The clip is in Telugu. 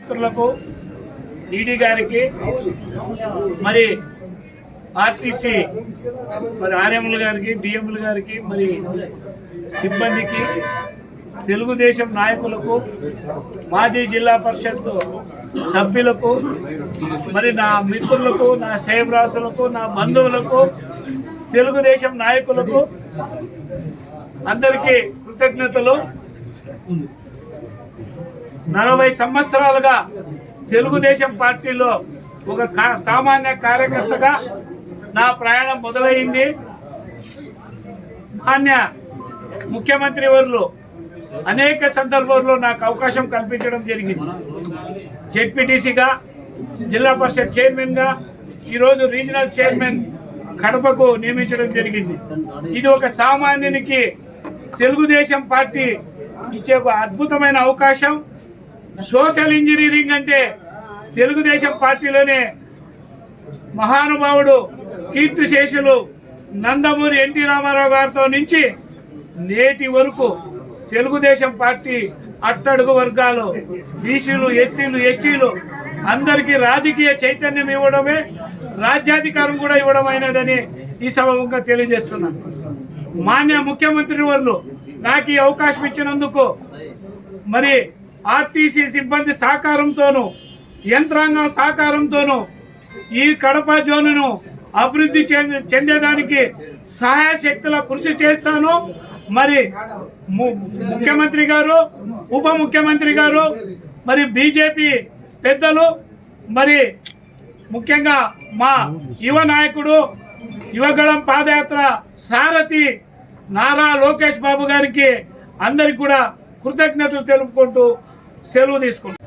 మిత్రులకు ఈడీ గారికి మరి ఆర్టీసీ మరి ఆర్ఎంలు గారికి డిఎంలు గారికి మరి సిబ్బందికి తెలుగుదేశం నాయకులకు మాజీ జిల్లా పరిషత్ సభ్యులకు మరి నా మిత్రులకు నా సేవరాసులకు నా బంధువులకు తెలుగుదేశం నాయకులకు అందరికీ కృతజ్ఞతలు. 40 సంవత్సరాలుగా తెలుగుదేశం పార్టీలో ఒక సామాన్య కార్యకర్తగా నా ప్రయాణం మొదలైంది. మాన్య ముఖ్యమంత్రి వర్యులు అనేక సందర్భాల్లో నాకు అవకాశం కల్పించడం జరిగింది. జెడ్పీటీసీగా, జిల్లా పరిషత్ చైర్మన్గా, ఈరోజు రీజనల్ చైర్మన్ కడపకు నియమించడం జరిగింది. ఇది ఒక సామాన్యునికి తెలుగుదేశం పార్టీ ఇచ్చే ఒక అద్భుతమైన అవకాశం. సోషల్ ఇంజనీరింగ్ అంటే తెలుగుదేశం పార్టీలోనే మహానుభావుడు కీర్తిశేషులు నందమూరి ఎన్టీ రామారావు గారితో నుంచి నేటి వరకు తెలుగుదేశం పార్టీ అట్టడుగు వర్గాలు, బీసీలు, ఎస్సీలు, ఎస్టీలు అందరికీ రాజకీయ చైతన్యం ఇవ్వడమే, రాజ్యాధికారం కూడా ఇవ్వడం అయినదని ఈ సభముగా తెలియజేస్తున్నాను. మాన్య ముఖ్యమంత్రి వర్యులు నాకు ఈ అవకాశం ఇచ్చినందుకు మరి ఆర్టీసీ సిబ్బంది సహకారంతోనూ యంత్రాంగం సహకారంతోనూ ఈ కడప జోనును అభివృద్ధి చెందేదానికి సహాయ శక్తుల కృషి చేస్తాను. మరి ముఖ్యమంత్రి గారు, ఉప ముఖ్యమంత్రి గారు, మరి బీజేపీ పెద్దలు, మరి ముఖ్యంగా మా యువ నాయకుడు, యువగళం పాదయాత్ర సారథి నారా లోకేష్ బాబు గారికి అందరికి కూడా కృతజ్ఞతలు తెలుపుకుంటూ సెలవు తీసుకుంటాం.